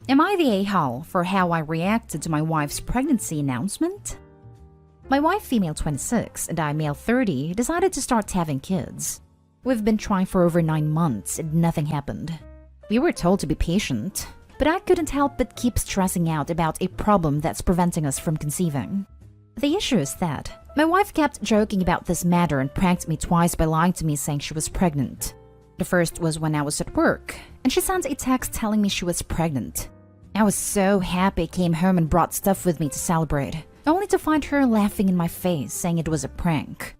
Am I the a-hole for how I reacted to my wife's pregnancy announcement? My wife, female 26, and I, male 30, decided to start having kids. We've been trying for over 9 months and nothing happened. We were told to be patient, but I couldn't help but keep stressing out about a problem that's preventing us from conceiving. The issue is that my wife kept joking about this matter and pranked me twice by lying to me saying she was pregnant. The first was when I was at work, and she sent a text telling me she was pregnant. I was so happy, came home and brought stuff with me to celebrate, only to find her laughing in my face saying it was a prank.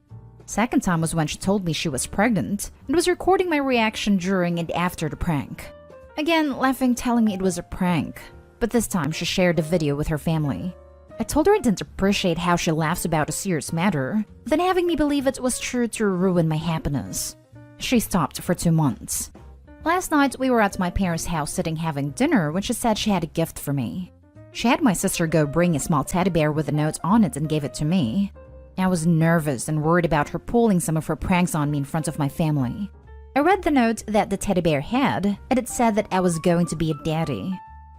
Second time was when she told me she was pregnant and was recording my reaction during and after the prank. Again, laughing, telling me it was a prank, but this time she shared the video with her family. I told her I didn't appreciate how she laughs about a serious matter, then having me believe it was true to ruin my happiness. She stopped for 2 months. Last night, we were at my parents' house sitting having dinner when she said she had a gift for me. She had my sister go bring a small teddy bear with a note on it and gave it to me. I was nervous and worried about her pulling some of her pranks on me in front of my family. I read the note that the teddy bear had, and it said that I was going to be a daddy.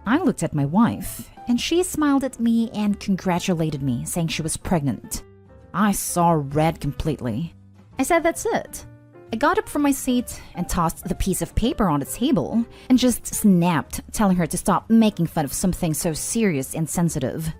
I looked at my wife, and she smiled at me and congratulated me, saying she was pregnant. I saw red completely. I said that's it. I got up from my seat and tossed the piece of paper on the table and just snapped, telling her to stop making fun of something so serious and sensitive.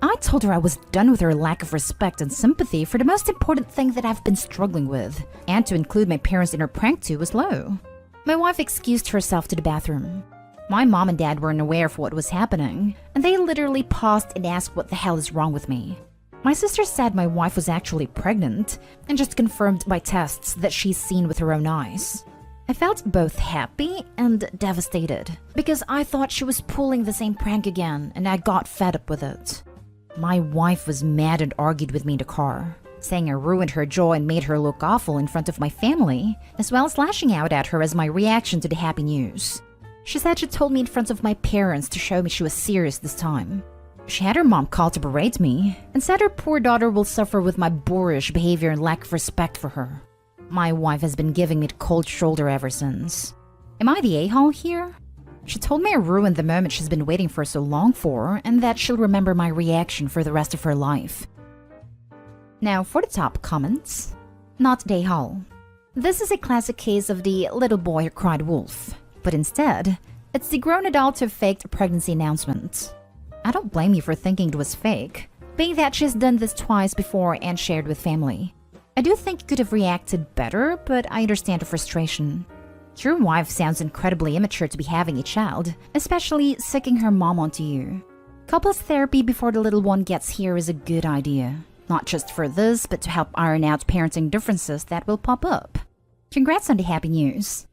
I told her I was done with her lack of respect and sympathy for the most important thing that I've been struggling with, and to include my parents in her prank too was low. My wife excused herself to the bathroom. My mom and dad weren't aware of what was happening, and they literally paused and asked what the hell is wrong with me. My sister said my wife was actually pregnant, and just confirmed by tests that she's seen with her own eyes. I felt both happy and devastated, because I thought she was pulling the same prank again, and I got fed up with it. My wife was mad and argued with me in the car, saying I ruined her joy and made her look awful in front of my family, as well as lashing out at her as my reaction to the happy news. She said she told me in front of my parents to show me she was serious this time. She had her mom call to berate me, and said her poor daughter will suffer with my boorish behavior and lack of respect for her. My wife has been giving me the cold shoulder ever since. Am I the a-hole here? She told me I ruined the moment she's been waiting for so long for, and that she'll remember my reaction for the rest of her life. Now for the top comments. Not the a-hole. This is a classic case of the little boy who cried wolf, but instead, it's the grown adult who faked a pregnancy announcement. I don't blame you for thinking it was fake, being that she's done this twice before and shared with family. I do think you could have reacted better, but I understand the frustration. Your wife sounds incredibly immature to be having a child, especially sicking her mom onto you. Couples therapy before the little one gets here is a good idea, not just for this, but to help iron out parenting differences that will pop up. Congrats on the happy news.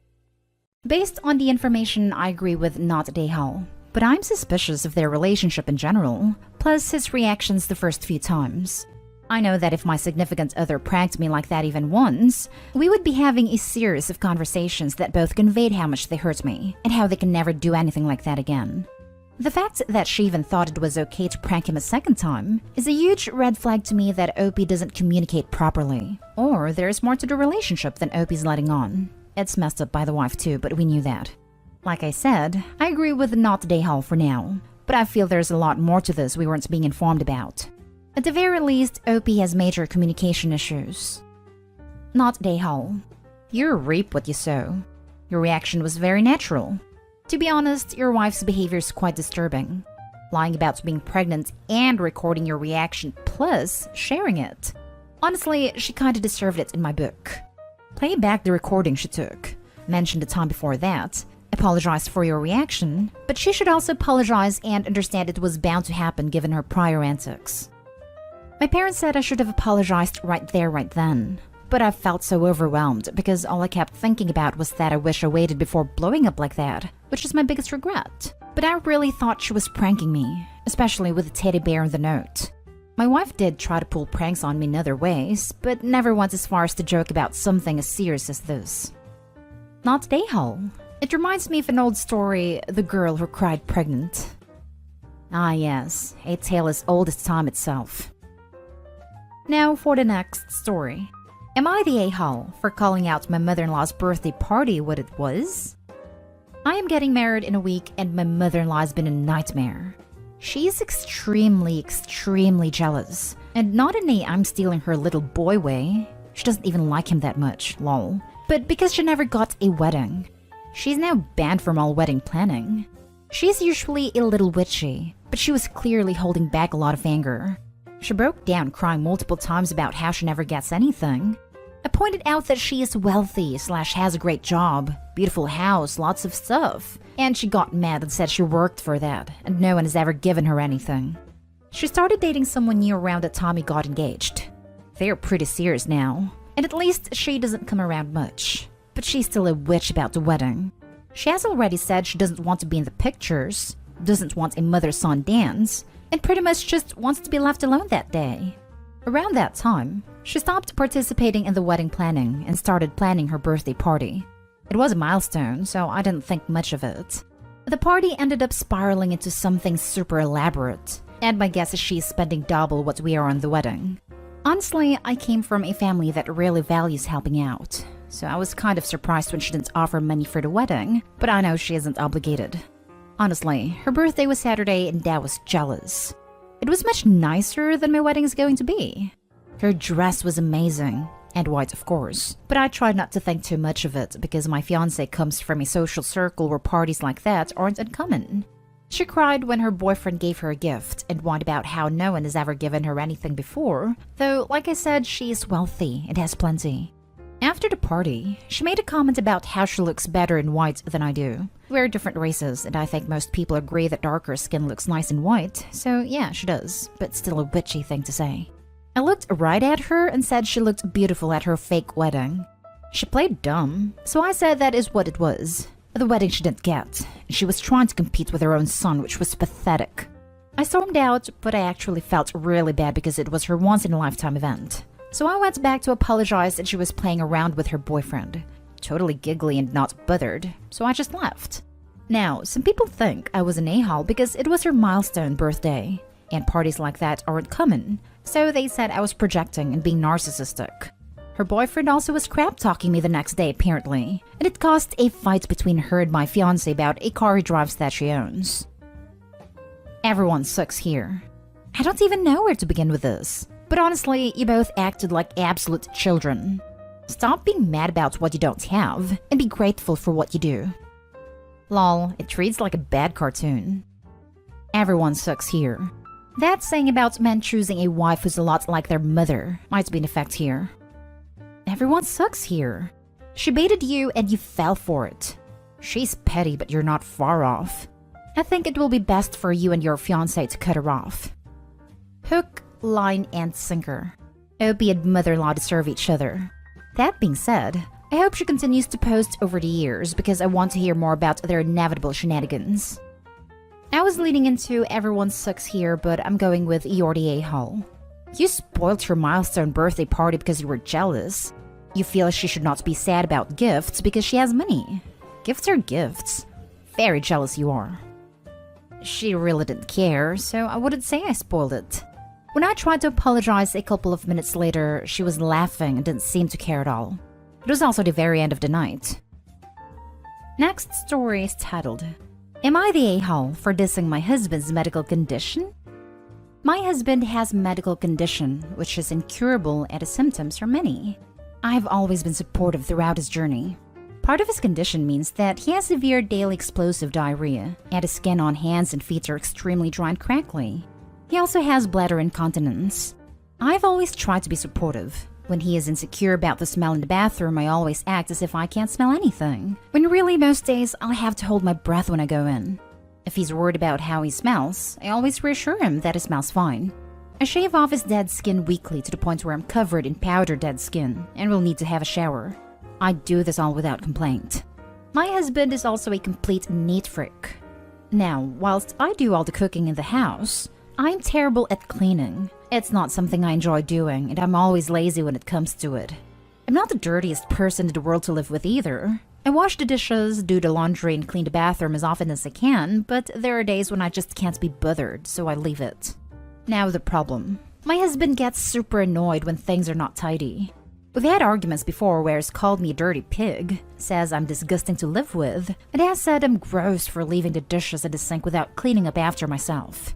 Based on the information, I agree with not the a-hole, but I'm suspicious of their relationship in general, plus his reactions the first few times. I know that if my significant other pranked me like that even once, we would be having a series of conversations that both conveyed how much they hurt me, and how they can never do anything like that again. The fact that she even thought it was okay to prank him a second time is a huge red flag to me that Opie doesn't communicate properly, or there's more to the relationship than Opie's letting on. It's messed up by the wife too, but we knew that. Like I said, I agree with not the a-hole for now, but I feel there's a lot more to this we weren't being informed about. At the very least, Opie has major communication issues. Not the a-hole. You reap what you sow. Your reaction was very natural. To be honest, your wife's behavior is quite disturbing. Lying about being pregnant and recording your reaction plus sharing it. Honestly, she kinda deserved it in my book. Play back the recording she took. Mention the time before that. Apologize for your reaction, but she should also apologize and understand it was bound to happen given her prior antics. My parents said I should have apologized right there, right then, but I felt so overwhelmed because all I kept thinking about was that I wish I waited before blowing up like that, which is my biggest regret. But I really thought she was pranking me, especially with the teddy bear and the note. My wife did try to pull pranks on me in other ways, but never went as far as to joke about something as serious as this. Not the a-hole. It reminds me of an old story, The Girl Who Cried Pregnant. Ah yes, a tale as old as time itself. Now for the next story. Am I the a-hole for calling out my mother-in-law's birthday party what it was? I am getting married in a week and my mother-in-law has been a nightmare. She's extremely jealous. And not in a I'm stealing her little boy way. She doesn't even like him that much, lol. But because she never got a wedding. She's now banned from all wedding planning. She's usually a little witchy, but she was clearly holding back a lot of anger. She broke down crying multiple times about how she never gets anything. I pointed out that she is wealthy / has a great job, beautiful house, lots of stuff. And she got mad and said she worked for that, and no one has ever given her anything. She started dating someone new around the time we got engaged. They're pretty serious now, and at least she doesn't come around much. But she's still a witch about the wedding. She has already said she doesn't want to be in the pictures, doesn't want a mother-son dance, and pretty much just wants to be left alone that day. Around that time, she stopped participating in the wedding planning and started planning her birthday party. It was a milestone, so I didn't think much of it. The party ended up spiraling into something super elaborate, and my guess is she's spending double what we are on the wedding. Honestly, I came from a family that really values helping out, so I was kind of surprised when she didn't offer money for the wedding, but I know she isn't obligated. Honestly, her birthday was Saturday and Dad was jealous. It was much nicer than my wedding is going to be. Her dress was amazing, and white of course, but I tried not to think too much of it because my fiancé comes from a social circle where parties like that aren't uncommon. She cried when her boyfriend gave her a gift and whined about how no one has ever given her anything before, though like I said, she is wealthy and has plenty. After the party, she made a comment about how she looks better in white than I do. We're different races, and I think most people agree that darker skin looks nice in white, so yeah, she does, but still a witchy thing to say. I looked right at her and said she looked beautiful at her fake wedding. She played dumb, so I said that is what it was. The wedding she didn't get, and she was trying to compete with her own son, which was pathetic. I stormed out, but I actually felt really bad because it was her once-in-a-lifetime event. So I went back to apologize and she was playing around with her boyfriend. Totally giggly and not bothered, so I just left. Now, some people think I was an a-hole because it was her milestone birthday, and parties like that aren't common, so they said I was projecting and being narcissistic. Her boyfriend also was crap-talking me the next day apparently, and it caused a fight between her and my fiancé about a car he drives that she owns. Everyone sucks here. I don't even know where to begin with this. But honestly, you both acted like absolute children. Stop being mad about what you don't have, and be grateful for what you do. Lol, it reads like a bad cartoon. Everyone sucks here. That saying about men choosing a wife who's a lot like their mother might be in effect here. Everyone sucks here. She baited you and you fell for it. She's petty, but you're not far off. I think it will be best for you and your fiancé to cut her off. Hook, line, and sinker. Opie and mother-in-law deserve each other. That being said, I hope she continues to post over the years because I want to hear more about their inevitable shenanigans. I was leading into everyone sucks here, but I'm going with you're the a-hole. You spoiled her milestone birthday party because you were jealous. You feel she should not be sad about gifts because she has money. Gifts are gifts. Very jealous you are. She really didn't care, so I wouldn't say I spoiled it. When I tried to apologize a couple of minutes later, she was laughing and didn't seem to care at all. It was also the very end of the night. Next story is titled, Am I the a-hole for dissing my husband's medical condition? My husband has a medical condition which is incurable and the symptoms are many. I've always been supportive throughout his journey. Part of his condition means that he has severe daily explosive diarrhea, and his skin on hands and feet are extremely dry and crackly. He also has bladder incontinence. I've always tried to be supportive. When he is insecure about the smell in the bathroom, I always act as if I can't smell anything, when really most days I'll have to hold my breath when I go in. If he's worried about how he smells, I always reassure him that it smells fine. I shave off his dead skin weekly to the point where I'm covered in powdered dead skin and will need to have a shower. I do this all without complaint. My husband is also a complete neat freak. Now, whilst I do all the cooking in the house, I'm terrible at cleaning. It's not something I enjoy doing, and I'm always lazy when it comes to it. I'm not the dirtiest person in the world to live with either. I wash the dishes, do the laundry, and clean the bathroom as often as I can, but there are days when I just can't be bothered, so I leave it. Now the problem. My husband gets super annoyed when things are not tidy. We've had arguments before where he's called me a dirty pig, says I'm disgusting to live with, and has said I'm gross for leaving the dishes at the sink without cleaning up after myself.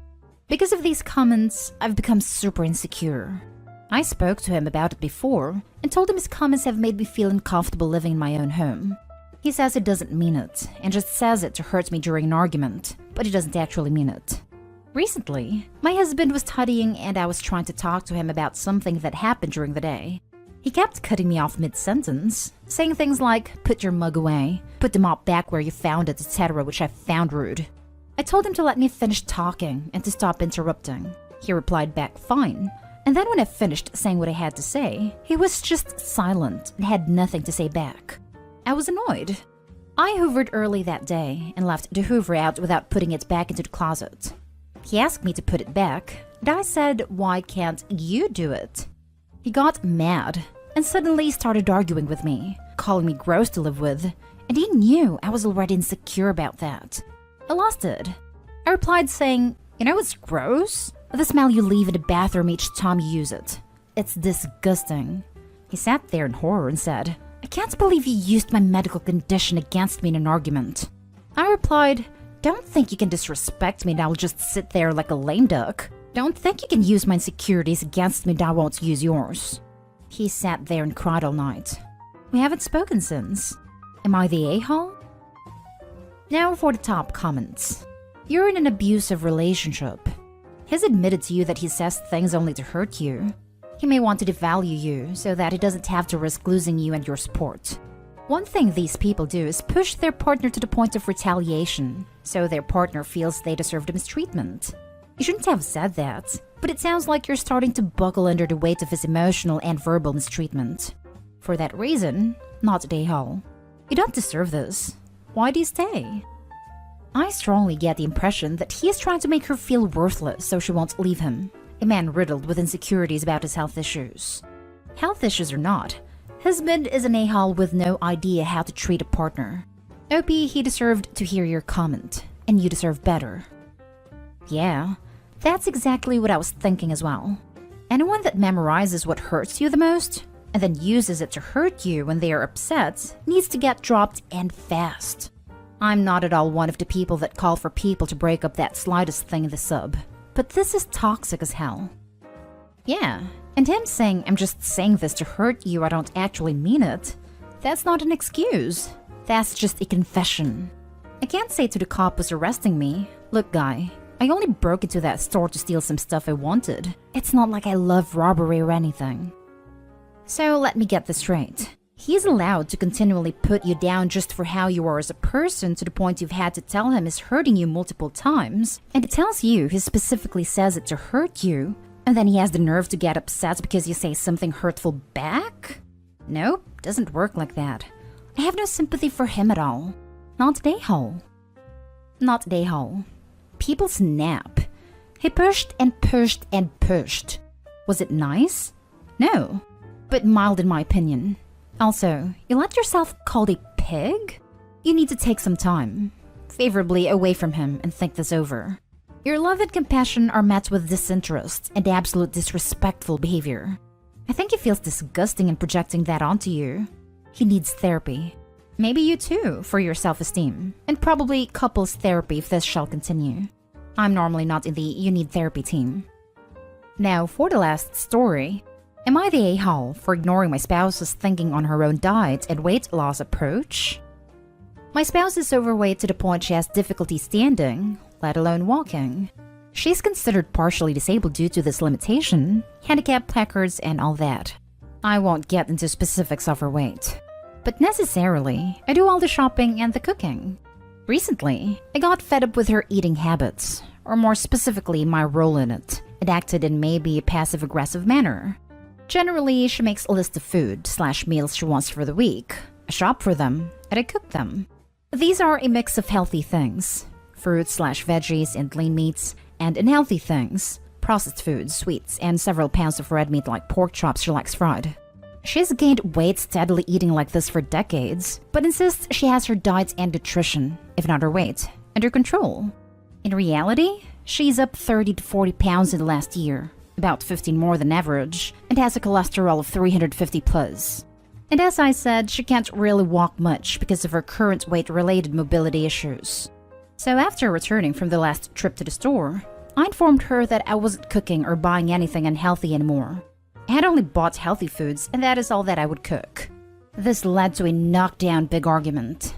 Because of these comments, I've become super insecure. I spoke to him about it before and told him his comments have made me feel uncomfortable living in my own home. He says he doesn't mean it and just says it to hurt me during an argument, but he doesn't actually mean it. Recently, my husband was studying and I was trying to talk to him about something that happened during the day. He kept cutting me off mid-sentence, saying things like, "Put your mug away, put the mop back where you found it, etc., which I found rude. I told him to let me finish talking and to stop interrupting. He replied back fine, and then when I finished saying what I had to say, he was just silent and had nothing to say back. I was annoyed. I hoovered early that day and left the hoover out without putting it back into the closet. He asked me to put it back, and I said, "Why can't you do it?" He got mad and suddenly started arguing with me, calling me gross to live with, and he knew I was already insecure about that. I lost it. I replied saying, "You know what's gross? The smell you leave in the bathroom each time you use it. It's disgusting." He sat there in horror and said, "I can't believe you used my medical condition against me in an argument." I replied, "Don't think you can disrespect me and I'll just sit there like a lame duck. Don't think you can use my insecurities against me and I won't use yours." He sat there and cried all night. We haven't spoken since. Am I the a-hole? Now for the top comments. You're in an abusive relationship. He's admitted to you that he says things only to hurt you. He may want to devalue you so that he doesn't have to risk losing you and your support. One thing these people do is push their partner to the point of retaliation, so their partner feels they deserve the mistreatment. You shouldn't have said that, but it sounds like you're starting to buckle under the weight of his emotional and verbal mistreatment. For that reason, not the a-hole. You don't deserve this. Why do you stay? I strongly get the impression that he is trying to make her feel worthless so she won't leave him. A man riddled with insecurities about his health issues. Health issues or not, husband is an a-hole with no idea how to treat a partner. OP, he deserved to hear your comment, and you deserve better. Yeah, that's exactly what I was thinking as well. Anyone that memorizes what hurts you the most, and then uses it to hurt you when they are upset, needs to get dropped and fast. I'm not at all one of the people that call for people to break up that slightest thing in the sub, but this is toxic as hell. Yeah, and him saying, "I'm just saying this to hurt you, I don't actually mean it," that's not an excuse. That's just a confession. I can't say to the cop who's arresting me, "Look guy, I only broke into that store to steal some stuff I wanted. It's not like I love robbery or anything." So let me get this straight. He's allowed to continually put you down just for how you are as a person to the point you've had to tell him is hurting you multiple times, and he tells you he specifically says it to hurt you, and then he has the nerve to get upset because you say something hurtful back? Nope, doesn't work like that. I have no sympathy for him at all. Not the a-hole. Not the a-hole. People snap. He pushed and pushed and pushed. Was it nice? No, but mild in my opinion. Also, you let yourself called a pig? You need to take some time, favorably away from him, and think this over. Your love and compassion are met with disinterest and absolute disrespectful behavior. I think he feels disgusting in projecting that onto you. He needs therapy. Maybe you too, for your self-esteem, and probably couples therapy if this shall continue. I'm normally not in the you need therapy team. Now for the last story. Am I the a-hole for ignoring my spouse's thinking on her own diet and weight loss approach? My spouse is overweight to the point she has difficulty standing, let alone walking. She's considered partially disabled due to this limitation, handicap placards and all that. I won't get into specifics of her weight. But necessarily, I do all the shopping and the cooking. Recently, I got fed up with her eating habits, or more specifically my role in it, and acted in maybe a passive-aggressive manner. Generally, she makes a list of food/meals she wants for the week. I shop for them, and I cook them. These are a mix of healthy things, fruits/veggies and lean meats, and unhealthy things, processed foods, sweets, and several pounds of red meat like pork chops she likes fried. She's gained weight steadily eating like this for decades, but insists she has her diet and nutrition, if not her weight, under control. In reality, she's up 30 to 40 pounds in the last year. about 15 more than average, and has a cholesterol of 350 plus. And as I said, she can't really walk much because of her current weight-related mobility issues. So after returning from the last trip to the store, I informed her that I wasn't cooking or buying anything unhealthy anymore. I had only bought healthy foods, and that is all that I would cook. This led to a knockdown big argument.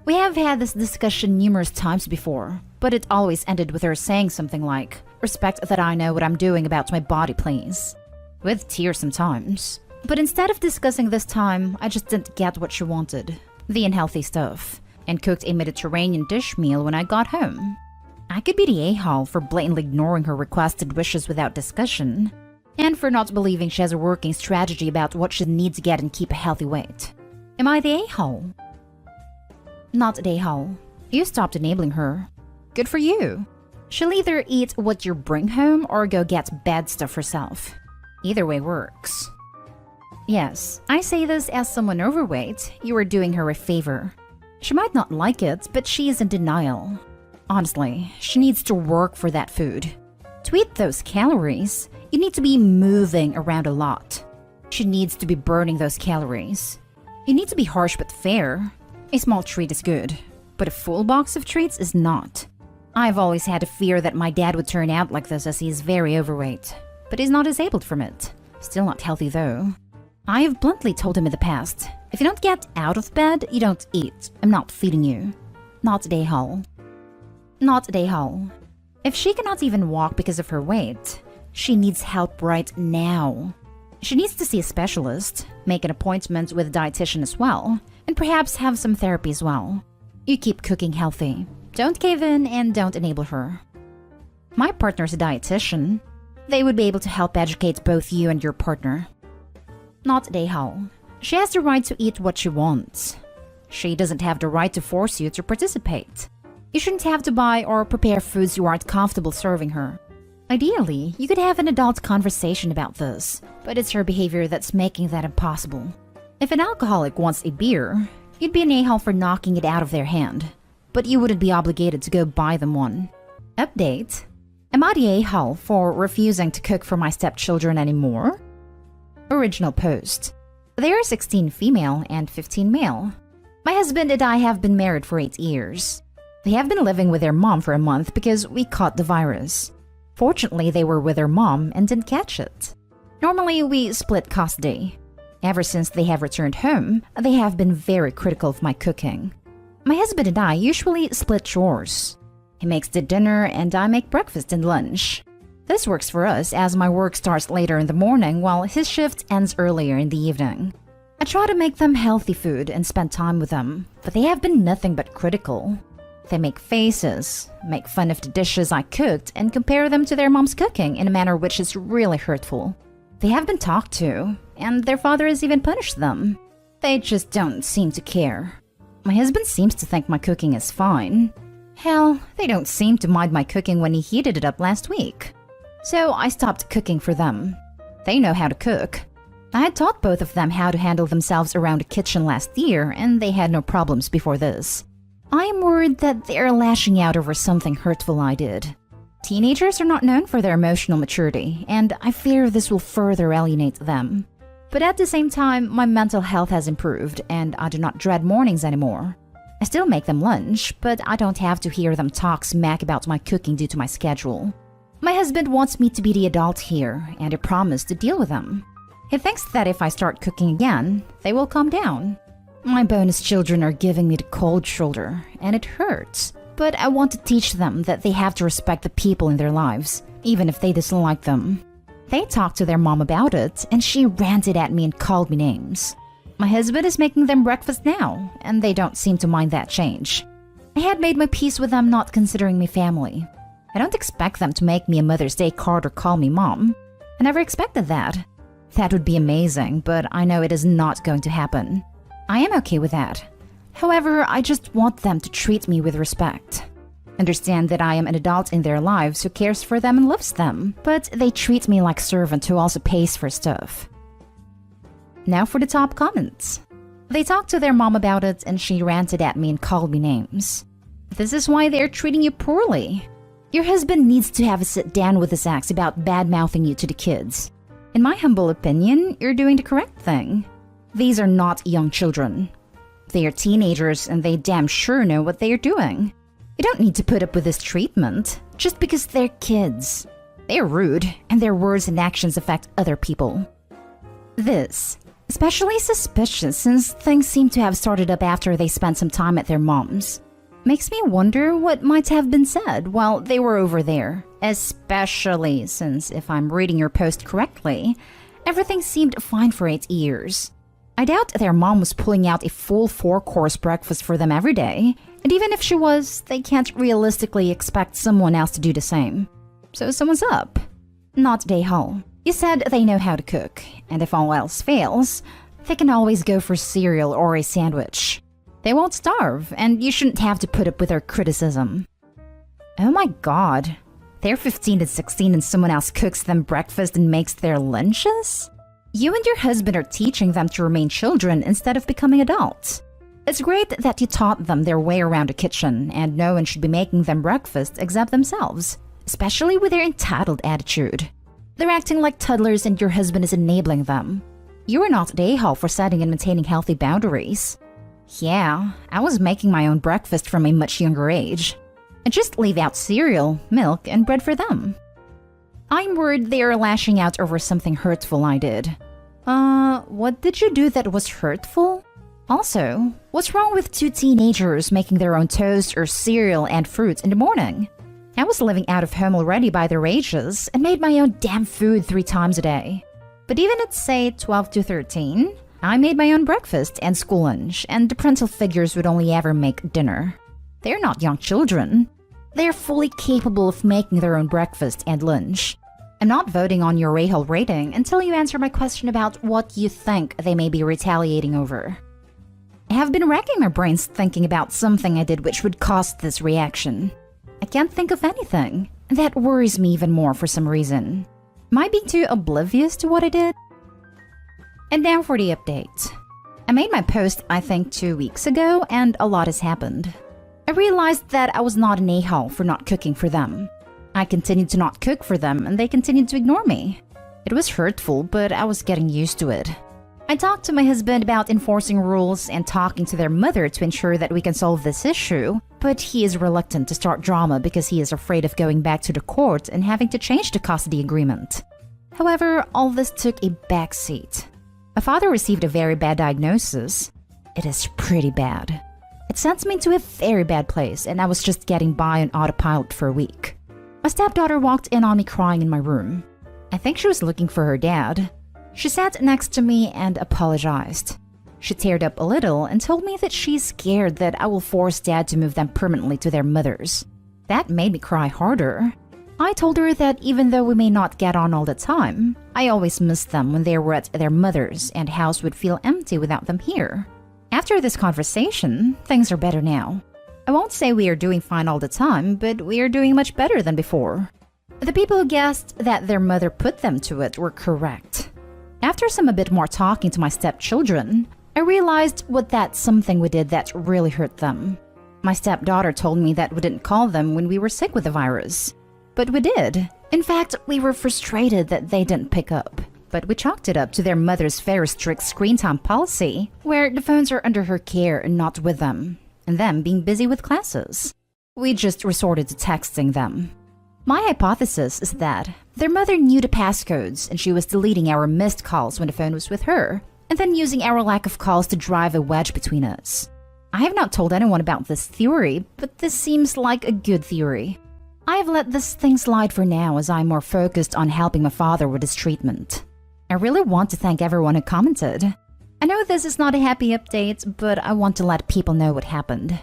We have had this discussion numerous times before, but it always ended with her saying something like, "Respect that I know what I'm doing about my body, please." With tears sometimes. But instead of discussing this time, I just didn't get what she wanted, the unhealthy stuff, and cooked a Mediterranean dish meal when I got home. I could be the a-hole for blatantly ignoring her requested wishes without discussion, and for not believing she has a working strategy about what she needs to get and keep a healthy weight. Am I the a-hole? Not the a-hole. You stopped enabling her. Good for you. She'll either eat what you bring home or go get bad stuff herself. Either way works. Yes, I say this as someone overweight. You are doing her a favor. She might not like it, but she is in denial. Honestly, she needs to work for that food. To eat those calories, you need to be moving around a lot. She needs to be burning those calories. You need to be harsh but fair. A small treat is good, but a full box of treats is not. I've always had a fear that my dad would turn out like this as he is very overweight, but he's not disabled from it. Still not healthy though. I have bluntly told him in the past, if you don't get out of bed, you don't eat. I'm not feeding you. Not a hole. Not a hole. If she cannot even walk because of her weight, she needs help right now. She needs to see a specialist, make an appointment with a dietitian as well, and perhaps have some therapy as well. You keep cooking healthy. Don't cave in and don't enable her. My partner's a dietitian. They would be able to help educate both you and your partner. Not a hole. She has the right to eat what she wants. She doesn't have the right to force you to participate. You shouldn't have to buy or prepare foods you aren't comfortable serving her. Ideally, you could have an adult conversation about this, but it's her behavior that's making that impossible. If an alcoholic wants a beer, you'd be an a-hole for knocking it out of their hand, but you wouldn't be obligated to go buy them one. Update: am I the a-hole for refusing to cook for my stepchildren anymore? Original post: they are 16 female and 15 male. My husband and I have been married for 8 years. They have been living with their mom for a month because we caught the virus. Fortunately, they were with their mom and didn't catch it. Normally, we split custody. Ever since they have returned home, they have been very critical of my cooking. My husband and I usually split chores. He makes the dinner and I make breakfast and lunch. This works for us as my work starts later in the morning while his shift ends earlier in the evening. I try to make them healthy food and spend time with them, but they have been nothing but critical. They make faces, make fun of the dishes I cooked, and compare them to their mom's cooking in a manner which is really hurtful. They have been talked to, and their father has even punished them. They just don't seem to care. My husband seems to think my cooking is fine. Hell, they don't seem to mind my cooking when he heated it up last week. So I stopped cooking for them. They know how to cook. I had taught both of them how to handle themselves around the kitchen last year, and they had no problems before this. I am worried that they are lashing out over something hurtful I did. Teenagers are not known for their emotional maturity, and I fear this will further alienate them. But at the same time, my mental health has improved, and I do not dread mornings anymore. I still make them lunch, but I don't have to hear them talk smack about my cooking due to my schedule. My husband wants me to be the adult here, and I promise to deal with them. He thinks that if I start cooking again, they will calm down. My bonus children are giving me the cold shoulder, and it hurts. But I want to teach them that they have to respect the people in their lives, even if they dislike them. They talked to their mom about it, and she ranted at me and called me names. My husband is making them breakfast now, and they don't seem to mind that change. I had made my peace with them not considering me family. I don't expect them to make me a Mother's Day card or call me mom. I never expected that. That would be amazing, but I know it is not going to happen. I am okay with that. However, I just want them to treat me with respect. Understand that I am an adult in their lives who cares for them and loves them, but they treat me like a servant who also pays for stuff. Now for the top comments. They talked to their mom about it and she ranted at me and called me names. This is why they are treating you poorly. Your husband needs to have a sit down with his ex about bad-mouthing you to the kids. In my humble opinion, you're doing the correct thing. These are not young children. They are teenagers and they damn sure know what they are doing. You don't need to put up with this treatment just because they're kids. They're rude and their words and actions affect other people. This, especially suspicious since things seem to have started up after they spent some time at their mom's, makes me wonder what might have been said while they were over there, especially since, if I'm reading your post correctly, everything seemed fine for 8 years. I doubt their mom was pulling out a full 4-course breakfast for them every day, and even if she was, they can't realistically expect someone else to do the same. So someone's up. Not Dayhall. You said they know how to cook, and if all else fails, they can always go for cereal or a sandwich. They won't starve, and you shouldn't have to put up with their criticism. Oh my god. They're 15 and 16 and someone else cooks them breakfast and makes their lunches? You and your husband are teaching them to remain children instead of becoming adults. It's great that you taught them their way around a kitchen, and no one should be making them breakfast except themselves, especially with their entitled attitude. They're acting like toddlers and your husband is enabling them. You are not Dayhall for setting and maintaining healthy boundaries. Yeah, I was making my own breakfast from a much younger age. I just leave out cereal, milk, and bread for them. I'm worried they are lashing out over something hurtful I did. What did you do that was hurtful? Also, what's wrong with 2 teenagers making their own toast or cereal and fruit in the morning? I was living out of home already by their ages and made my own damn food 3 times a day. But even at, say, 12 to 13, I made my own breakfast and school lunch, and the parental figures would only ever make dinner. They're not young children. They're fully capable of making their own breakfast and lunch. I'm not voting on your Rahal rating until you answer my question about what you think they may be retaliating over. I have been racking my brains thinking about something I did which would cause this reaction. I can't think of anything. That worries me even more for some reason. Am I being too oblivious to what I did? And now for the update. I made my post, I think, 2 weeks ago, and a lot has happened. I realized that I was not an a-hole for not cooking for them. I continued to not cook for them, and they continued to ignore me. It was hurtful, but I was getting used to it. I talked to my husband about enforcing rules and talking to their mother to ensure that we can solve this issue, but he is reluctant to start drama because he is afraid of going back to the court and having to change the custody agreement. However, all this took a backseat. My father received a very bad diagnosis. It is pretty bad. It sent me to a very bad place, and I was just getting by on autopilot for a week. My stepdaughter walked in on me crying in my room. I think she was looking for her dad. She sat next to me and apologized. She teared up a little and told me that she's scared that I will force Dad to move them permanently to their mothers. That made me cry harder. I told her that even though we may not get on all the time, I always missed them when they were at their mothers and house would feel empty without them here. After this conversation, things are better now. I won't say we are doing fine all the time, but we are doing much better than before. The people who guessed that their mother put them to it were correct. After some a bit more talking to my stepchildren, I realized what that something we did that really hurt them. My stepdaughter told me that we didn't call them when we were sick with the virus. But we did. In fact, we were frustrated that they didn't pick up. But we chalked it up to their mother's very strict screen time policy, where the phones are under her care and not with them, and them being busy with classes. We just resorted to texting them. My hypothesis is that their mother knew the passcodes and she was deleting our missed calls when the phone was with her, and then using our lack of calls to drive a wedge between us. I have not told anyone about this theory, but this seems like a good theory. I have let this thing slide for now as I'm more focused on helping my father with his treatment. I really want to thank everyone who commented. I know this is not a happy update, but I want to let people know what happened.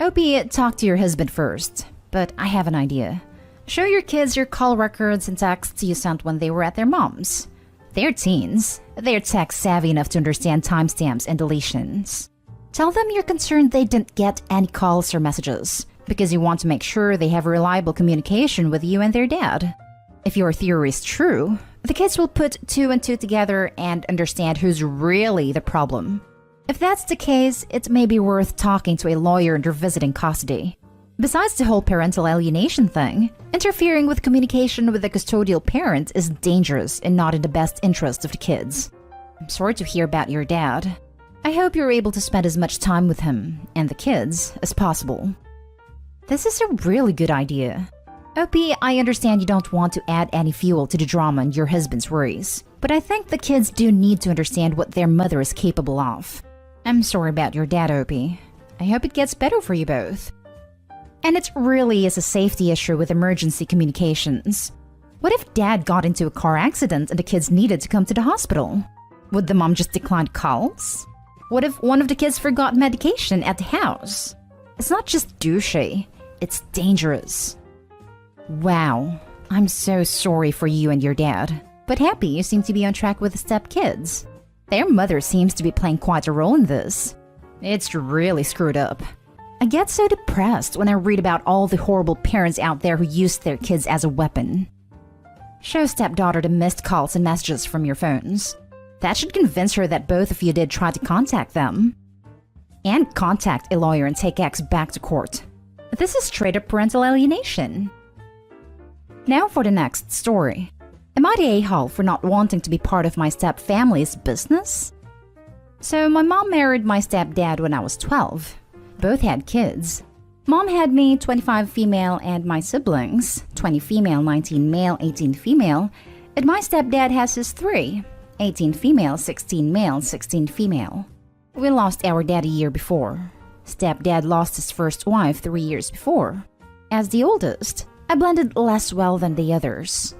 Opie, talk to your husband first, but I have an idea. Show your kids your call records and texts you sent when they were at their mom's. They're teens. They're tech savvy enough to understand timestamps and deletions. Tell them you're concerned they didn't get any calls or messages, because you want to make sure they have reliable communication with you and their dad. If your theory is true, the kids will put 2 and 2 together and understand who's really the problem. If that's the case, it may be worth talking to a lawyer and revisiting custody. Besides the whole parental alienation thing, interfering with communication with the custodial parent is dangerous and not in the best interest of the kids. I'm sorry to hear about your dad. I hope you're able to spend as much time with him and the kids as possible. This is a really good idea. OP, I understand you don't want to add any fuel to the drama and your husband's worries, but I think the kids do need to understand what their mother is capable of. I'm sorry about your dad, OP. I hope it gets better for you both. And it really is a safety issue with emergency communications. What if Dad got into a car accident and the kids needed to come to the hospital? Would the mom just decline calls? What if one of the kids forgot medication at the house? It's not just douchey, it's dangerous. Wow, I'm so sorry for you and your dad, but happy you seem to be on track with the step-kids. Their mother seems to be playing quite a role in this. It's really screwed up. I get so depressed when I read about all the horrible parents out there who use their kids as a weapon. Show stepdaughter the missed calls and messages from your phones. That should convince her that both of you did try to contact them. And contact a lawyer and take X back to court. This is straight up parental alienation. Now for the next story. Am I the a-hole for not wanting to be part of my step-family's business? So my mom married my stepdad when I was 12. Both had kids. Mom had me, 25 female, and my siblings, 20 female, 19 male, 18 female, and my stepdad has his 3, 18 female, 16 male, 16 female. We lost our dad a year before. Stepdad lost his first wife 3 years before. As the oldest, I blended less well than the others.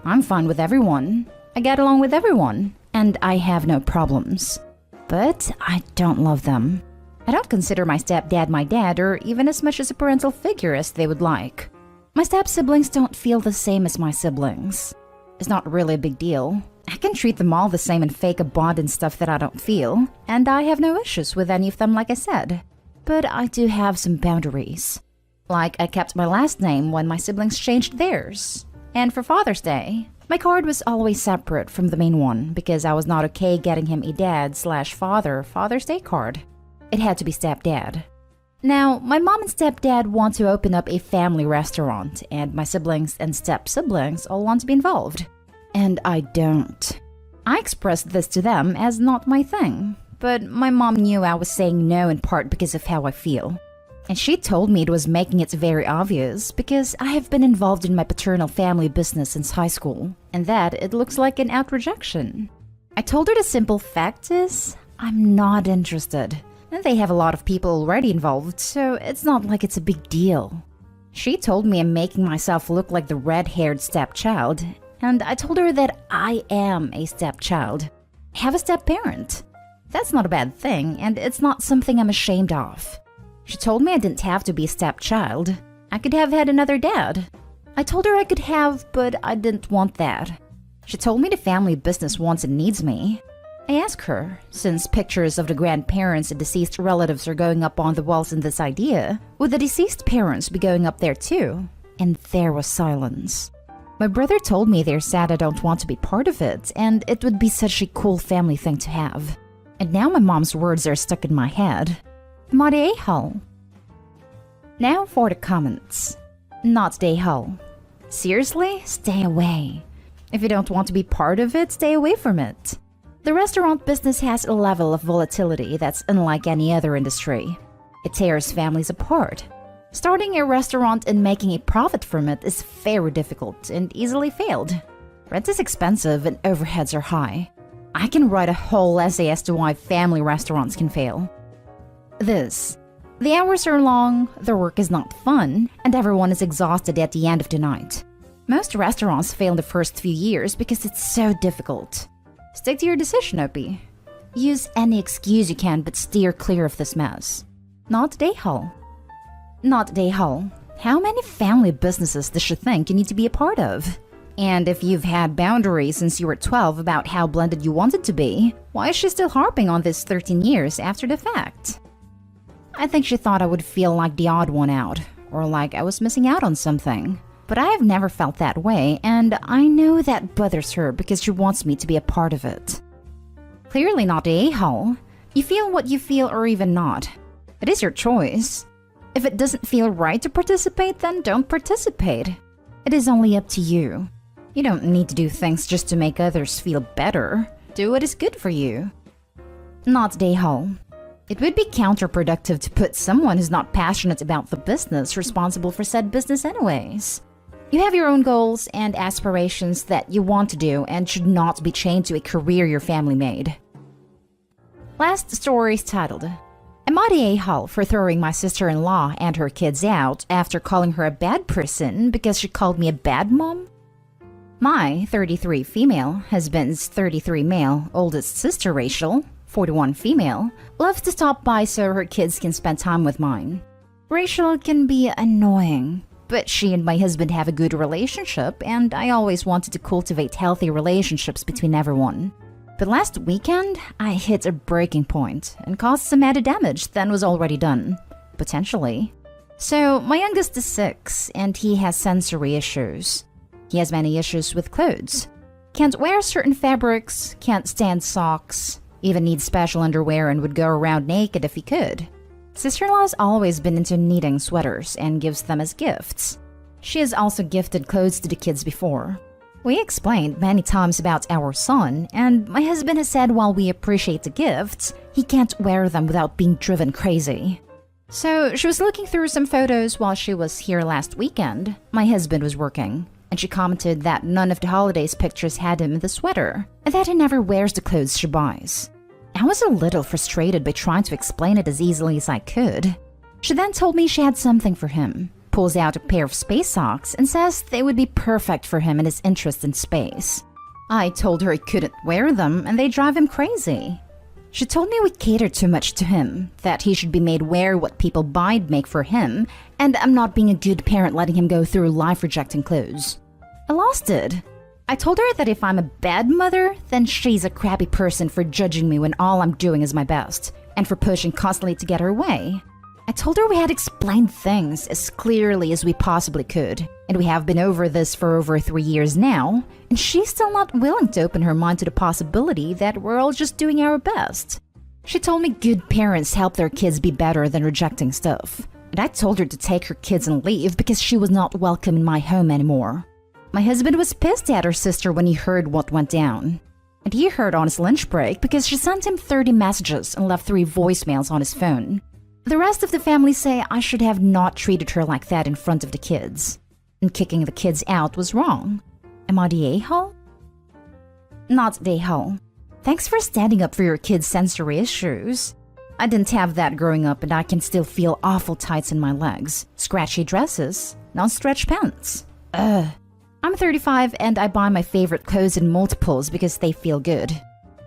I'm fine with everyone. I get along with everyone, and I have no problems. But I don't love them. I don't consider my stepdad my dad or even as much as a parental figure as they would like. My step-siblings don't feel the same as my siblings. It's not really a big deal. I can treat them all the same and fake a bond and stuff that I don't feel, and I have no issues with any of them like I said. But I do have some boundaries. Like I kept my last name when my siblings changed theirs. And for Father's Day, my card was always separate from the main one because I was not okay getting him a dad/father Father's Day card. It had to be stepdad. Now, my mom and stepdad want to open up a family restaurant, and my siblings and step-siblings all want to be involved. And I don't. I expressed this to them as not my thing, but my mom knew I was saying no in part because of how I feel. And she told me it was making it very obvious because I have been involved in my paternal family business since high school, and that it looks like an out rejection. I told her the simple fact is, I'm not interested. And they have a lot of people already involved, so it's not like it's a big deal. She told me I'm making myself look like the red-haired stepchild, and I told her that I am a stepchild. I have a step-parent. That's not a bad thing, and it's not something I'm ashamed of. She told me I didn't have to be a stepchild. I could have had another dad. I told her I could have, but I didn't want that. She told me the family business wants and needs me. I asked her, since pictures of the grandparents and deceased relatives are going up on the walls in this idea, would the deceased parents be going up there too? And there was silence. My brother told me they're sad I don't want to be part of it, and it would be such a cool family thing to have. And now my mom's words are stuck in my head. Am I the a-hole? Now for the comments. Not the a-hole. Seriously? Stay away. If you don't want to be part of it, stay away from it. The restaurant business has a level of volatility that's unlike any other industry. It tears families apart. Starting a restaurant and making a profit from it is very difficult and easily failed. Rent is expensive and overheads are high. I can write a whole essay as to why family restaurants can fail. The hours are long, the work is not fun, and everyone is exhausted at the end of the night. Most restaurants fail in the first few years because it's so difficult. Stick to your decision, Opie. Use any excuse you can, but steer clear of this mess. Not the a-hole. Not the a-hole. How many family businesses does she think you need to be a part of? And if you've had boundaries since you were 12 about how blended you wanted to be, why is she still harping on this 13 years after the fact? I think she thought I would feel like the odd one out, or like I was missing out on something. But I have never felt that way, and I know that bothers her because she wants me to be a part of it. Clearly not the a-hole. You feel what you feel or even not. It is your choice. If it doesn't feel right to participate, then don't participate. It is only up to you. You don't need to do things just to make others feel better. Do what is good for you. Not Dayhall. It would be counterproductive to put someone who's not passionate about the business responsible for said business anyways. You have your own goals and aspirations that you want to do and should not be chained to a career your family made. Last story is titled, Am I the a-hole for throwing my sister-in-law and her kids out after calling her a bad person because she called me a bad mom? My 33 female husband's 33 male oldest sister Rachel, 41 female, loves to stop by so her kids can spend time with mine. Rachel can be annoying, but she and my husband have a good relationship and I always wanted to cultivate healthy relationships between everyone. But last weekend, I hit a breaking point and caused some added damage than was already done. Potentially. So, my youngest is 6 and he has sensory issues. He has many issues with clothes. Can't wear certain fabrics, can't stand socks, even needs special underwear and would go around naked if he could. Sister-in-law has always been into knitting sweaters and gives them as gifts. She has also gifted clothes to the kids before. We explained many times about our son, and my husband has said while we appreciate the gifts, he can't wear them without being driven crazy. So she was looking through some photos while she was here last weekend. My husband was working, and she commented that none of the holidays pictures had him in the sweater, and that he never wears the clothes she buys. I was a little frustrated by trying to explain it as easily as I could. She then told me she had something for him, pulls out a pair of space socks and says they would be perfect for him and his interest in space. I told her he couldn't wear them and they drive him crazy. She told me we cater too much to him, that he should be made wear what people buy'd make for him, and I'm not being a good parent letting him go through life rejecting clothes. I lost it. I told her that if I'm a bad mother, then she's a crappy person for judging me when all I'm doing is my best, and for pushing constantly to get her way. I told her we had explained things as clearly as we possibly could, and we have been over this for over 3 years now, and she's still not willing to open her mind to the possibility that we're all just doing our best. She told me good parents help their kids be better than rejecting stuff, and I told her to take her kids and leave because she was not welcome in my home anymore. My husband was pissed at her sister when he heard what went down. And he heard on his lunch break because she sent him 30 messages and left 3 voicemails on his phone. The rest of the family say I should have not treated her like that in front of the kids. And kicking the kids out was wrong. Am I the a-hole? Not the a-hole. Thanks for standing up for your kids' sensory issues. I didn't have that growing up and I can still feel awful tights in my legs, scratchy dresses, non-stretch pants. I'm 35 and I buy my favorite clothes in multiples because they feel good.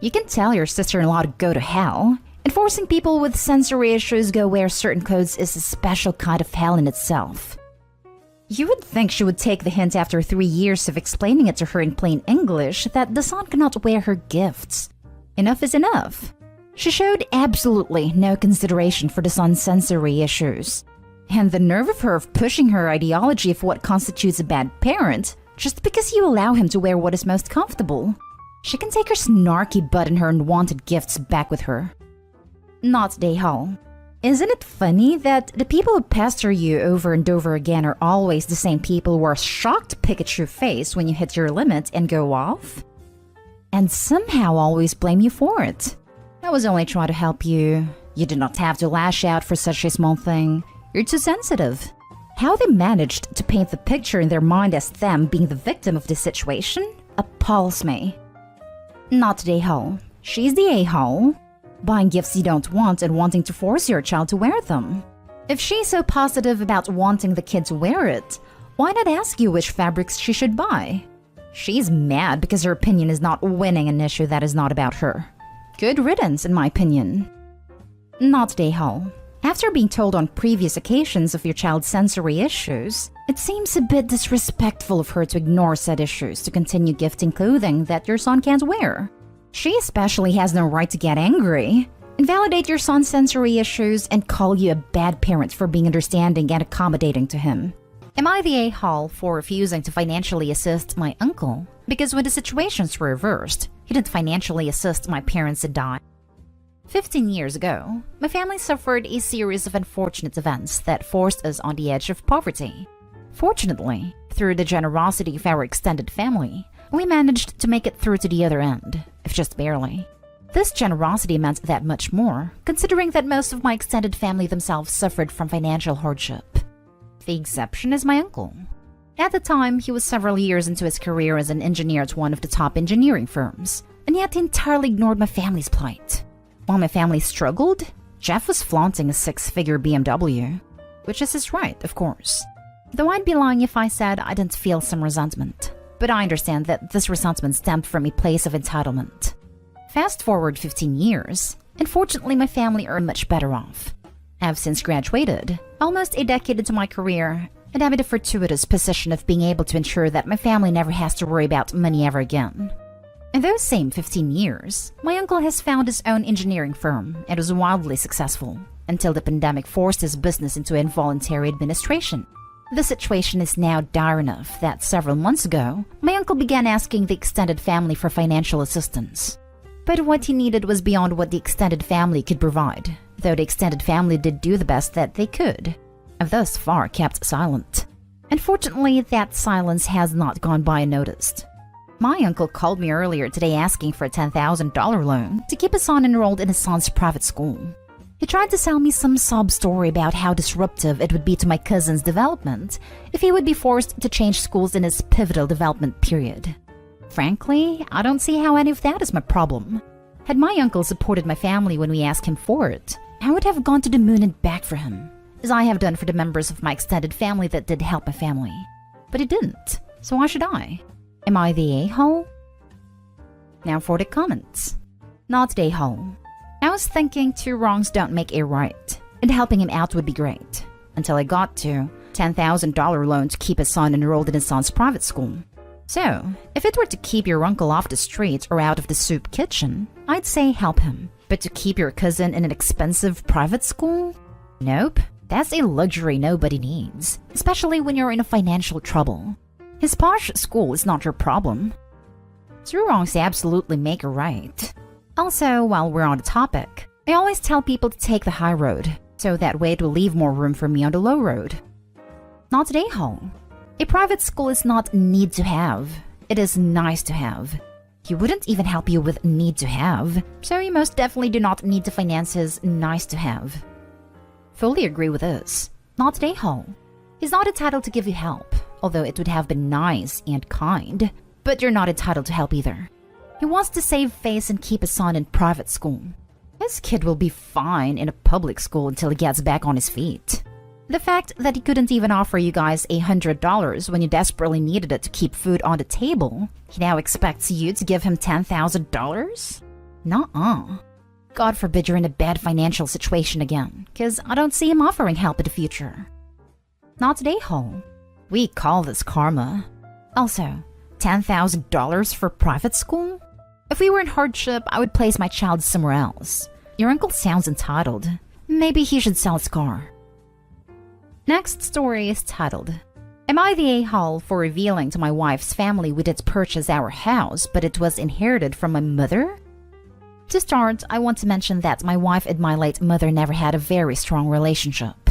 You can tell your sister-in-law to go to hell. Enforcing people with sensory issues go wear certain clothes is a special kind of hell in itself. You would think she would take the hint after 3 years of explaining it to her in plain English that the son cannot wear her gifts. Enough is enough. She showed absolutely no consideration for the son's sensory issues. And the nerve of her of pushing her ideology of what constitutes a bad parent just because you allow him to wear what is most comfortable. She can take her snarky butt and her unwanted gifts back with her. Not Dayhall. Isn't it funny that the people who pester you over and over again are always the same people who are shocked to pick at your face when you hit your limit and go off? And somehow always blame you for it. I was only trying to help you. You did not have to lash out for such a small thing. You're too sensitive. How they managed to paint the picture in their mind as them being the victim of this situation appalls me. Not Dayhall. She's the a-hole. Buying gifts you don't want and wanting to force your child to wear them. If she's so positive about wanting the kid to wear it, why not ask you which fabrics she should buy? She's mad because her opinion is not winning an issue that is not about her. Good riddance, in my opinion. Not Dayhall. After being told on previous occasions of your child's sensory issues, it seems a bit disrespectful of her to ignore said issues to continue gifting clothing that your son can't wear. She especially has no right to get angry, invalidate your son's sensory issues, and call you a bad parent for being understanding and accommodating to him. Am I the a-hole for refusing to financially assist my uncle? Because when the situations were reversed, he didn't financially assist my parents and I. 15 years ago, my family suffered a series of unfortunate events that forced us on the edge of poverty. Fortunately, through the generosity of our extended family, we managed to make it through to the other end, if just barely. This generosity meant that much more, considering that most of my extended family themselves suffered from financial hardship. The exception is my uncle. At the time, he was several years into his career as an engineer at one of the top engineering firms, and yet he entirely ignored my family's plight. While my family struggled, Jeff was flaunting a 6-figure BMW, which is his right, of course. Though I'd be lying if I said I didn't feel some resentment, but I understand that this resentment stemmed from a place of entitlement. Fast forward 15 years, and fortunately my family are much better off. I've since graduated, almost a decade into my career, and I'm in the fortuitous position of being able to ensure that my family never has to worry about money ever again. In those same 15 years, my uncle has found his own engineering firm and was wildly successful, until the pandemic forced his business into involuntary administration. The situation is now dire enough that several months ago, my uncle began asking the extended family for financial assistance. But what he needed was beyond what the extended family could provide, though the extended family did do the best that they could, and thus far kept silent. Unfortunately, that silence has not gone by unnoticed. My uncle called me earlier today asking for a $10,000 loan to keep his son enrolled in his son's private school. He tried to sell me some sob story about how disruptive it would be to my cousin's development if he would be forced to change schools in his pivotal development period. Frankly, I don't see how any of that is my problem. Had my uncle supported my family when we asked him for it, I would have gone to the moon and back for him, as I have done for the members of my extended family that did help my family. But he didn't, so why should I? Am I the a-hole? Now for the comments. Not the a-hole. I was thinking 2 wrongs don't make a right, and helping him out would be great, until I got to $10,000 loan to keep his son enrolled in his son's private school. So, if it were to keep your uncle off the street or out of the soup kitchen, I'd say help him. But to keep your cousin in an expensive private school? Nope, that's a luxury nobody needs, especially when you're in a financial trouble. His posh school is not your problem. 2 wrongs absolutely make a right. Also, while we're on the topic, I always tell people to take the high road, so that way it will leave more room for me on the low road. Not today, home. A private school is not need to have, it is nice to have. He wouldn't even help you with need to have, so you most definitely do not need to finance his nice to have. Fully agree with this. Not today, home. He's not entitled to give you help, although it would have been nice and kind, but you're not entitled to help either. He wants to save face and keep his son in private school. His kid will be fine in a public school until he gets back on his feet. The fact that he couldn't even offer you guys $100 when you desperately needed it to keep food on the table, he now expects you to give him $10,000? Nuh-uh. God forbid you're in a bad financial situation again, cause I don't see him offering help in the future. Not today, home. We call this karma. Also, $10,000 for private school? If we were in hardship, I would place my child somewhere else. Your uncle sounds entitled. Maybe he should sell his car. Next story is titled, Am I the a-hole for revealing to my wife's family we did purchase our house, but it was inherited from my mother? To start, I want to mention that my wife and my late mother never had a very strong relationship.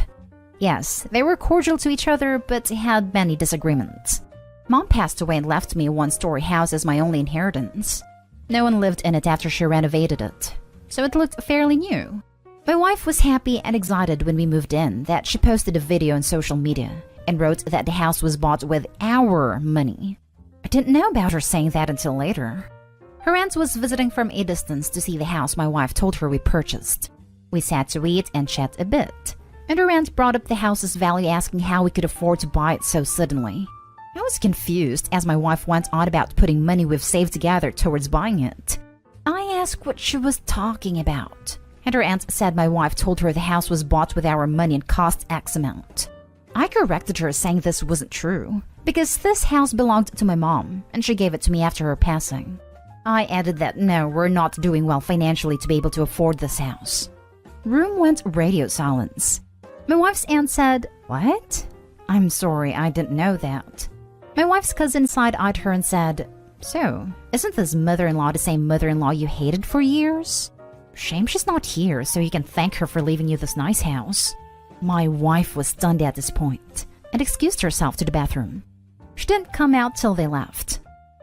Yes, they were cordial to each other, but had many disagreements. Mom passed away and left me a 1-story house as my only inheritance. No one lived in it after she renovated it, so it looked fairly new. My wife was happy and excited when we moved in that she posted a video on social media and wrote that the house was bought with our money. I didn't know about her saying that until later. Her aunt was visiting from a distance to see the house my wife told her we purchased. We sat to eat and chat a bit, and her aunt brought up the house's value, asking how we could afford to buy it so suddenly. I was confused as my wife went on about putting money we've saved together towards buying it. I asked what she was talking about, and her aunt said my wife told her the house was bought with our money and cost X amount. I corrected her, saying this wasn't true, because this house belonged to my mom, and she gave it to me after her passing. I added that no, we're not doing well financially to be able to afford this house. Room went radio silence. My wife's aunt said, "What? I'm sorry, I didn't know that." My wife's cousin side-eyed her and said, "So, isn't this mother-in-law the same mother-in-law you hated for years?" Shame she's not here so you can thank her for leaving you this nice house." My wife was stunned at this point and excused herself to the bathroom. She didn't come out till they left.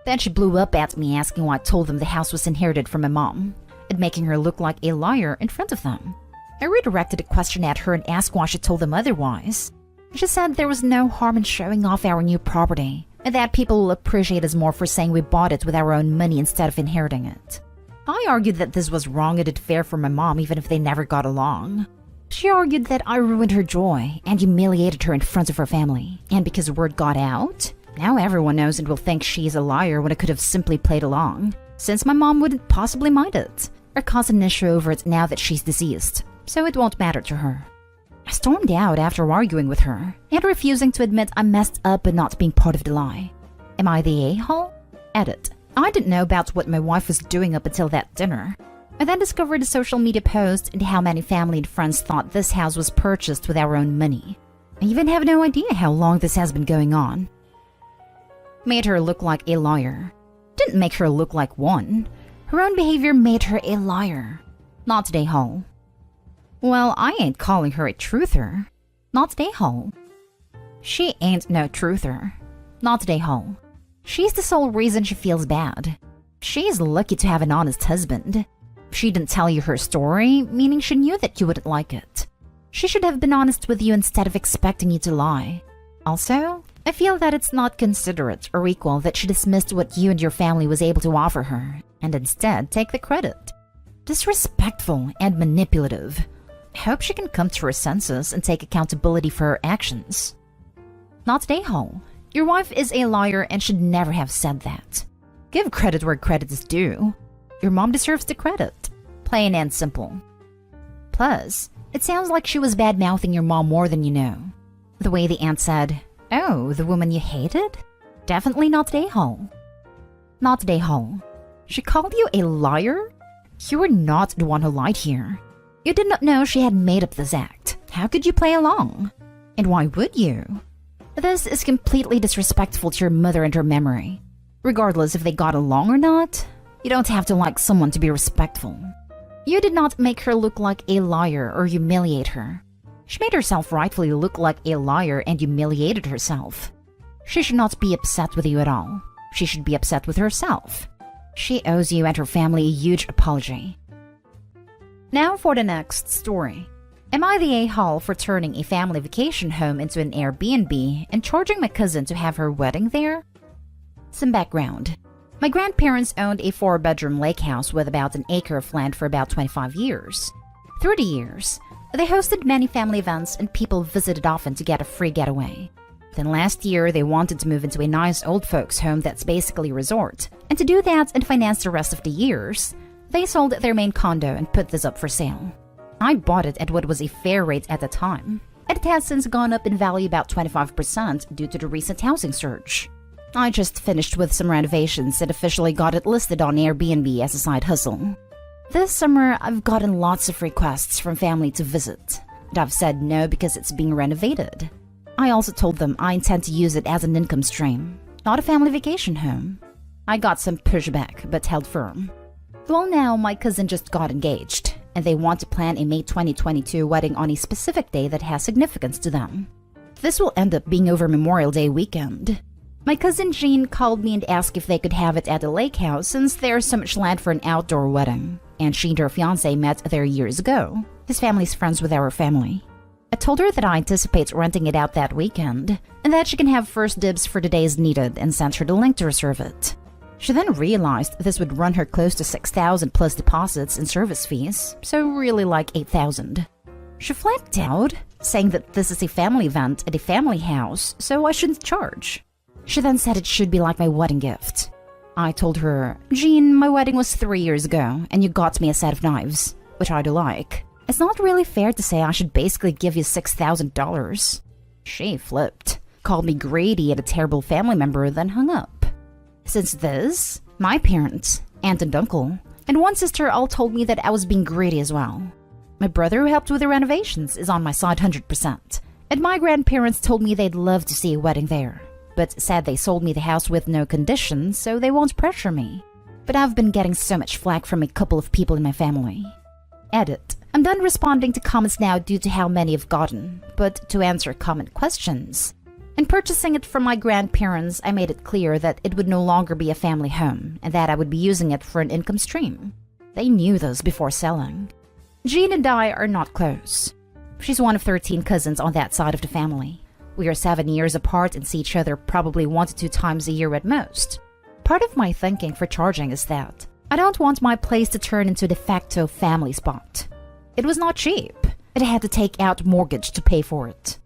Then she blew up at me asking why I told them the house was inherited from my mom and making her look like a liar in front of them. I redirected a question at her and asked why she told them otherwise. She said there was no harm in showing off our new property and that people will appreciate us more for saying we bought it with our own money instead of inheriting it. I argued that this was wrong and unfair for my mom even if they never got along. She argued that I ruined her joy and humiliated her in front of her family. And because word got out, now everyone knows and will think she's a liar when I could have simply played along, since my mom wouldn't possibly mind it or cause an issue over it now that she's deceased, so it won't matter to her. I stormed out after arguing with her and refusing to admit I messed up and not being part of the lie. Am I the a-hole? Edit. I didn't know about what my wife was doing up until that dinner. I then discovered a social media post and how many family and friends thought this house was purchased with our own money. I even have no idea how long this has been going on. Made her look like a liar. Didn't make her look like one. Her own behavior made her a liar. Not today, Hall. Well, I ain't calling her a truther. Not today, Hall. She ain't no truther. Not today, Hall. She's the sole reason she feels bad. She's lucky to have an honest husband. She didn't tell you her story, meaning she knew that you wouldn't like it. She should have been honest with you instead of expecting you to lie. Also, I feel that it's not considerate or equal that she dismissed what you and your family was able to offer her, and instead take the credit. Disrespectful and manipulative. I hope she can come to her senses and take accountability for her actions. Not today, Hall. Your wife is a liar and should never have said that. Give credit where credit is due. Your mom deserves the credit. Plain and simple. Plus, it sounds like she was bad-mouthing your mom more than you know. The way the aunt said, "Oh, the woman you hated?" Definitely not today, Hall. Not today, Hall. She called you a liar? You were not the one who lied here. You did not know she had made up this act. How could you play along? And why would you? This is completely disrespectful to your mother and her memory. Regardless if they got along or not, you don't have to like someone to be respectful. You did not make her look like a liar or humiliate her. She made herself rightfully look like a liar and humiliated herself. She should not be upset with you at all. She should be upset with herself. She owes you and her family a huge apology. Now for the next story. Am I the a-hole for turning a family vacation home into an Airbnb and charging my cousin to have her wedding there? Some background. My grandparents owned a 4-bedroom lake house with about an acre of land for about 25 years. Through the years, they hosted many family events and people visited often to get a free getaway. Then last year, they wanted to move into a nice old folks home that's basically a resort. And to do that and finance the rest of the years, they sold their main condo and put this up for sale. I bought it at what was a fair rate at the time, and it has since gone up in value about 25% due to the recent housing surge. I just finished with some renovations and officially got it listed on Airbnb as a side hustle. This summer, I've gotten lots of requests from family to visit, and I've said no because it's being renovated. I also told them I intend to use it as an income stream, not a family vacation home. I got some pushback, but held firm. Well, now my cousin just got engaged, and they want to plan a May 2022 wedding on a specific day that has significance to them. This will end up being over Memorial Day weekend. My cousin Jean called me and asked if they could have it at the Lakehouse since there's so much land for an outdoor wedding, and she and her fiancé met there years ago. His family's friends with our family. I told her that I anticipate renting it out that weekend, and that she can have first dibs for the days needed and sent her the link to reserve it. She then realized this would run her close to $6,000 plus deposits and service fees, so really like $8,000. She flagged out, saying that this is a family event at a family house, so I shouldn't charge. She then said it should be like my wedding gift. I told her, "Jean, my wedding was 3 years ago, and you got me a set of knives, which I do like. It's not really fair to say I should basically give you $6,000. She flipped, called me greedy and a terrible family member, then hung up. Since this, my parents, aunt and uncle, and one sister all told me that I was being greedy as well. My brother who helped with the renovations is on my side 100%, and my grandparents told me they'd love to see a wedding there, but said they sold me the house with no conditions, so they won't pressure me. But I've been getting so much flack from a couple of people in my family. Edit. I'm done responding to comments now due to how many I've gotten, but to answer comment questions. In purchasing it from my grandparents, I made it clear that it would no longer be a family home and that I would be using it for an income stream. They knew this before selling. Jean and I are not close. She's one of 13 cousins on that side of the family. We are 7 years apart and see each other probably 1 to 2 times a year at most. Part of my thinking for charging is that I don't want my place to turn into a de facto family spot. It was not cheap. I had to take out mortgage to pay for it.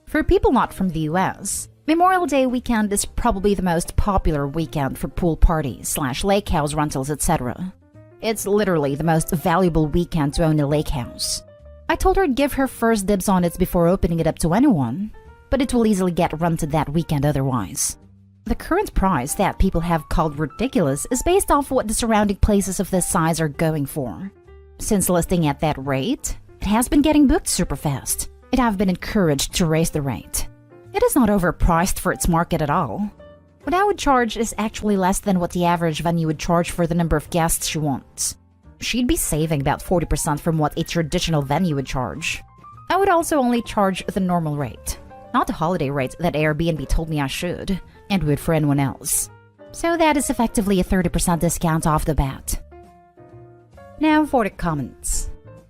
For people not from the US, Memorial Day weekend is probably the most popular weekend for pool parties / Lakehouse rentals, etc. It's literally the most valuable weekend to own a Lakehouse. I told her I'd give her first dibs on it before opening it up to anyone, but it will easily get rented that weekend otherwise. The current price that people have called ridiculous is based off what the surrounding places of this size are going for. Since listing at that rate, it has been getting booked super fast, and I've been encouraged to raise the rate. It is not overpriced for its market at all. What I would charge is actually less than what the average venue would charge for the number of guests she wants. She'd be saving about 40% from what a traditional venue would charge. I would also only charge the normal rate, not the holiday rate that Airbnb told me I should, and would for anyone else. So that is effectively a 30% discount off the bat. Now for the comments.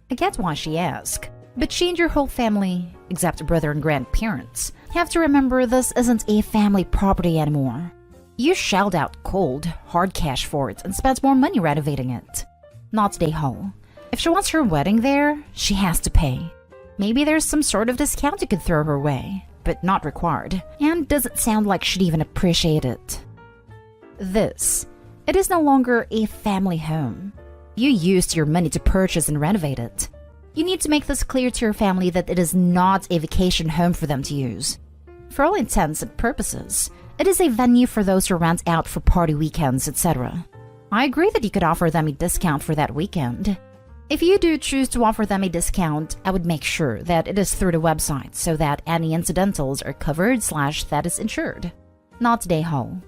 I get why she asked, but she and your whole family, except brother and grandparents, have to remember this isn't a family property anymore. You shelled out cold, hard cash for it and spent more money renovating it. Not Day Hall. If she wants her wedding there, she has to pay. Maybe there's some sort of discount you could throw her way, but not required, and doesn't sound like she'd even appreciate it. It is no longer a family home. You used your money to purchase and renovate it. You need to make this clear to your family that it is not a vacation home for them to use. For all intents and purposes, it is a venue for those who rent out for party weekends, etc. I agree that you could offer them a discount for that weekend. If you do choose to offer them a discount, I would make sure that it is through the website so that any incidentals are covered / that is insured. Not Day Hall.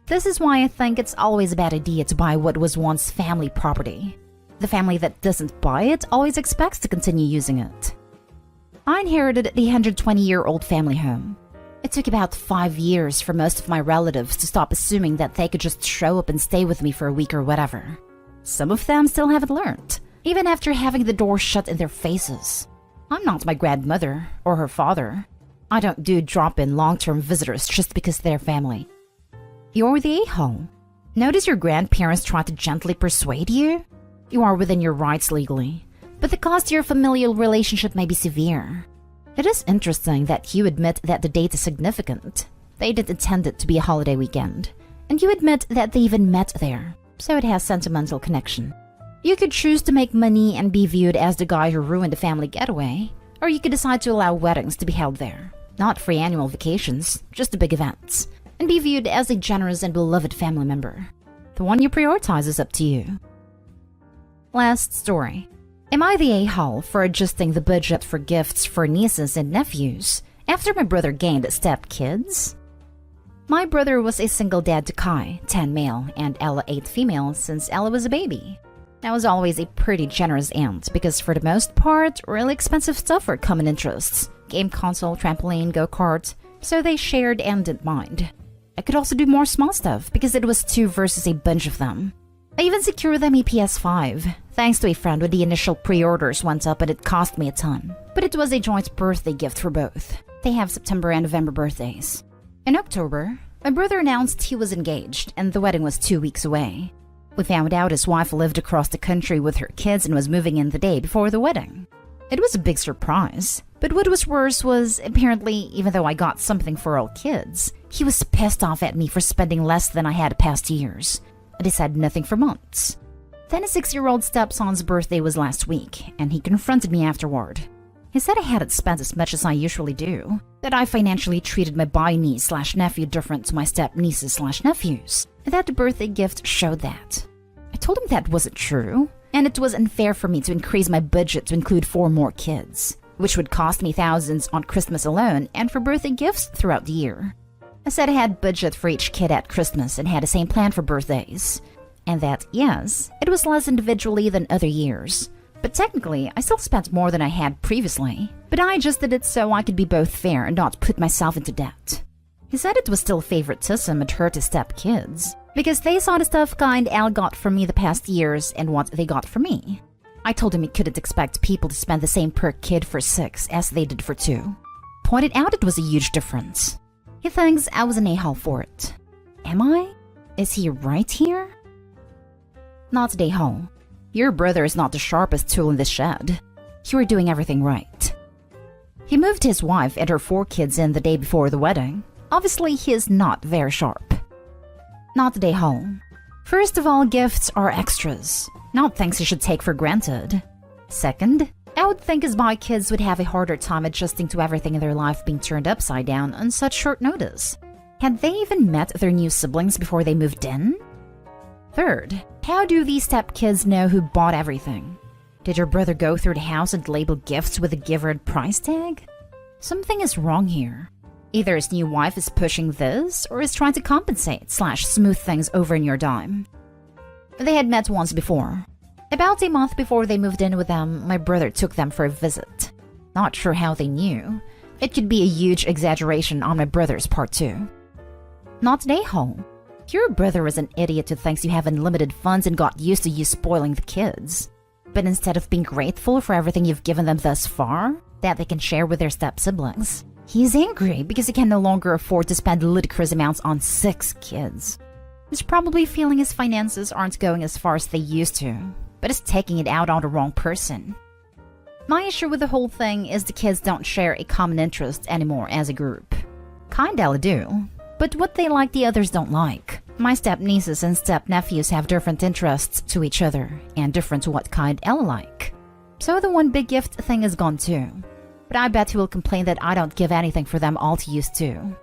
This is why I think it's always a bad idea to buy what was once family property. The family that doesn't buy it always expects to continue using it. I inherited the 120-year-old family home. It took about 5 years for most of my relatives to stop assuming that they could just show up and stay with me for a week or whatever. Some of them still haven't learned, even after having the door shut in their faces. I'm not my grandmother or her father. I don't do drop-in long-term visitors just because they're family. You're the a-hole. Notice your grandparents try to gently persuade you? You are within your rights legally, but the cost to your familial relationship may be severe. It is interesting that you admit that the date is significant. They didn't intend it to be a holiday weekend, and you admit that they even met there, so it has sentimental connection. You could choose to make money and be viewed as the guy who ruined the family getaway, or you could decide to allow weddings to be held there, not free annual vacations, just the big events, and be viewed as a generous and beloved family member. The one you prioritize is up to you. Last story. Am I the a-hole for adjusting the budget for gifts for nieces and nephews after my brother gained step-kids? My brother was a single dad to Kai, 10 male, and Ella 8 female since Ella was a baby. I was always a pretty generous aunt because for the most part, really expensive stuff were common interests. Game console, trampoline, go-kart, so they shared and didn't mind. I could also do more small stuff because it was 2 versus a bunch of them. I even secured them a PS5, thanks to a friend when the initial pre-orders went up and it cost me a ton. But it was a joint birthday gift for both. They have September and November birthdays. In October, my brother announced he was engaged and the wedding was 2 weeks away. We found out his wife lived across the country with her kids and was moving in the day before the wedding. It was a big surprise, but what was worse was, apparently, even though I got something for all kids, he was pissed off at me for spending less than I had past years. I said nothing for months. Then a 6-year-old stepson's birthday was last week, and he confronted me afterward. He said I hadn't spent as much as I usually do, that I financially treated my bi-niece/nephew different to my step-nieces/nephews, and that the birthday gift showed that. I told him that wasn't true, and it was unfair for me to increase my budget to include 4 more kids, which would cost me thousands on Christmas alone and for birthday gifts throughout the year. I said I had budget for each kid at Christmas and had the same plan for birthdays. And that, yes, it was less individually than other years, But technically, I still spent more than I had previously. But I just did it so I could be both fair and not put myself into debt. He said it was still favoritism and hurt his stepkids, because they saw the stuff kind Al got from me the past years and what they got from me. I told him he couldn't expect people to spend the same per kid for 6 as they did for 2. Pointed out it was a huge difference. He thinks I was an a-hole for it. Am I? Is he right here? Not today, home. Your brother is not the sharpest tool in the shed. You were doing everything right. He moved his wife and her 4 kids in the day before the wedding. Obviously, he is not very sharp. Not today, home. First of all, gifts are extras, not things you should take for granted. Second, I would think his boy kids would have a harder time adjusting to everything in their life being turned upside down on such short notice. Had they even met their new siblings before they moved in? Third, how do these stepkids know who bought everything? Did your brother go through the house and label gifts with a giver and price tag? Something is wrong here. Either his new wife is pushing this, or is trying to compensate / smooth things over in your dime. They had met once before. About a month before they moved in with them, my brother took them for a visit. Not sure how they knew. It could be a huge exaggeration on my brother's part too. Not today, home. Your brother is an idiot who thinks you have unlimited funds and got used to you spoiling the kids. But instead of being grateful for everything you've given them thus far, that they can share with their step-siblings, he's angry because he can no longer afford to spend ludicrous amounts on 6 kids. He's probably feeling his finances aren't going as far as they used to, but is taking it out on the wrong person. My issue with the whole thing is the kids don't share a common interest anymore as a group. Kinda do, but what they like the others don't like. My step-nieces and step-nephews have different interests to each other, and different to what kind Ella like. So the one big gift thing is gone too. But I bet he will complain that I don't give anything for them all to use too.